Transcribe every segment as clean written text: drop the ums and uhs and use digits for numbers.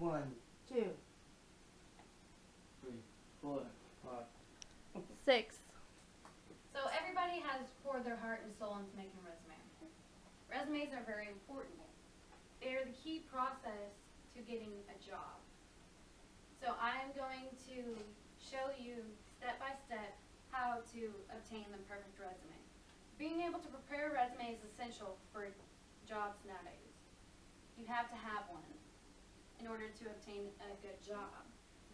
1, 2, 3, 4, 5. 6. So everybody has poured their heart and soul into making a resume. Resumes are very important. They are the key process to getting a job. So I'm going to show you step by step how to obtain the perfect resume. Being able to prepare a resume is essential for jobs nowadays. You have to have one in order to obtain a good job.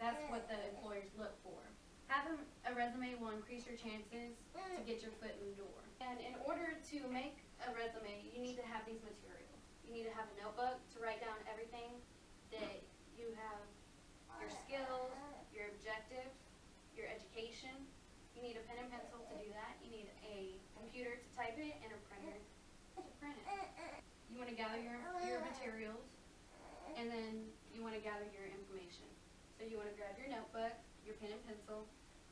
That's what the employers look for. Having a resume will increase your chances to get your foot in the door. And in order to make a resume, you need to have these materials. You need to have a notebook to write down everything that you have, your skills, your objectives, your education. You need a pen and pencil to do that. You need a computer to type it and a printer to print it. You want to gather your materials, and then you want to gather your information. So you want to grab your notebook, your pen and pencil,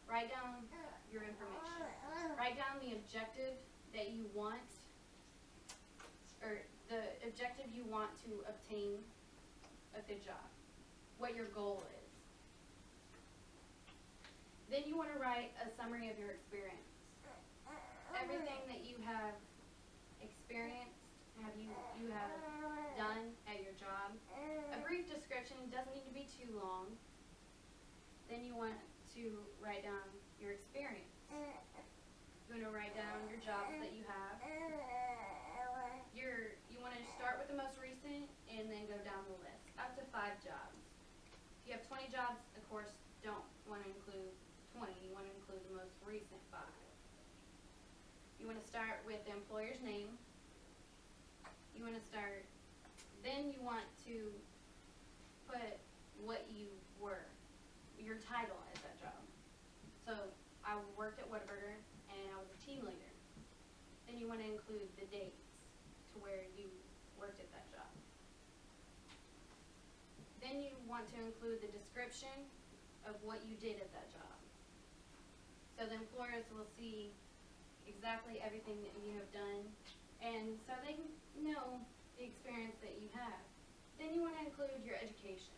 write down your information. Write down the objective that you want, or the objective you want to obtain a good job, what your goal is. Then you want to write a summary of your experience. Everything that you have experienced, you have done at your job. A brief description doesn't need to be too long. Then you want to write down your experience. You want to write down your jobs that you have. You want to start with the most recent and then go down the list, up to 5 jobs. If you have 20 jobs, of course, don't want to include 20. You want to include the most recent 5. You want to start with the employer's name. Then you want to put what you were, your title at that job. So I worked at Whataburger and I was a team leader. Then you want to include the dates to where you worked at that job. Then you want to include the description of what you did at that job. So the employers will see exactly everything that you have done, and so they know the experience that you have. Then you want to include your education.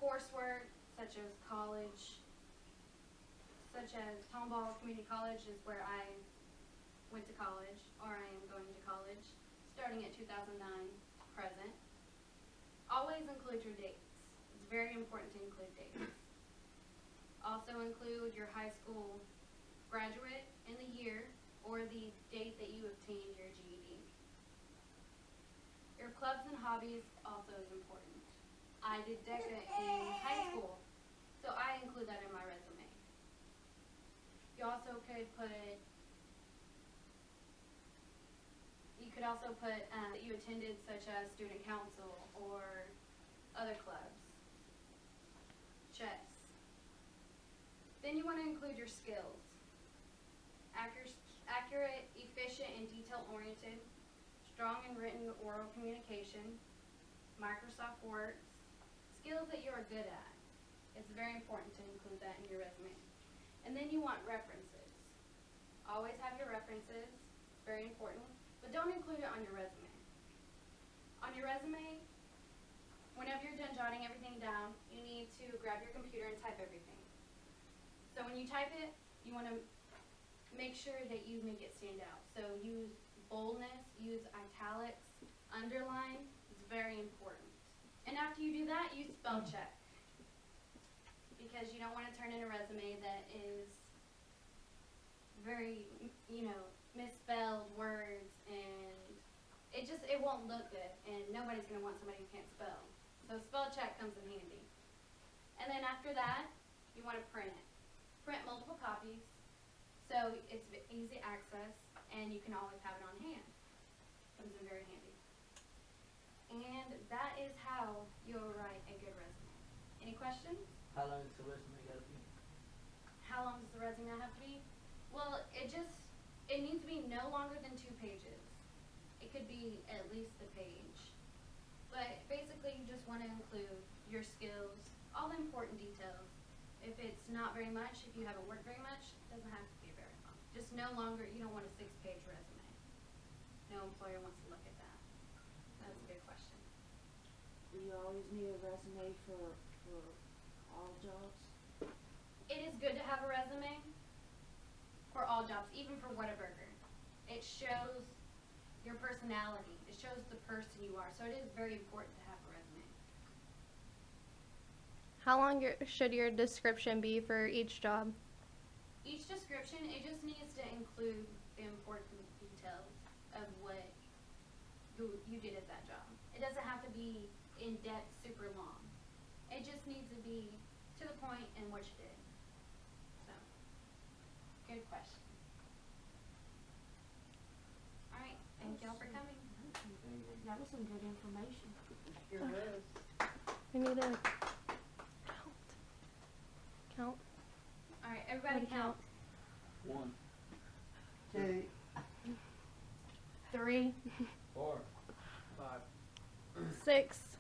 Coursework, such as college, such as Tomball Community College is where I went to college, or I am going to college, starting at 2009 to present. Always include your dates. It's very important to include dates. Also include your high school graduate and the year, or the date that you obtained your GED. Your clubs and hobbies also is important. I did DECA in high school, so I include that in my resume. You also could put, that you attended, such as student council or other clubs. Chess. Then you want to include your skills. Accurate, efficient, and detail-oriented, strong in written oral communication, Microsoft Word, skills that you are good at. It's very important to include that in your resume. And then you want references. Always have your references, very important, but don't include it on your resume. On your resume, whenever you're done jotting everything down, you need to grab your computer and type everything. So when you type it, you want to make sure that you make it stand out. So use boldness, use italics, underline. It's very important. And after you do that, use spell check, because you don't want to turn in a resume that is very, misspelled words, and it won't look good, and nobody's going to want somebody who can't spell. So spell check comes in handy. And then after that, you want to print it. Print multiple copies, so it's easy access, and you can always have it on hand. Comes in very handy. And that is how you'll write a good resume. Any questions? How long does the resume gotta be? How long does the resume have to be? Well, it needs to be no longer than 2 pages. It could be at least a page. But basically, you just want to include your skills, all the important details. If it's not very much, if you haven't worked very much, it doesn't have to be very long. Just no longer, you don't want a 6-page resume. No employer wants to look at that. That's a good question. Do you always need a resume for all jobs? It is good to have a resume for all jobs, even for Whataburger. It shows your personality. It shows the person you are. So it is very important to have a resume. How long should your description be for each job? Each description, it just needs to include the important details of what you did at that job. It doesn't have to be in depth, super long. It just needs to be to the point in what you did. So, good question. All right, thank y'all for coming. That was some good information. Here it is. We need to count. All right, everybody count. 1, 2, 3. 4, 5, 6,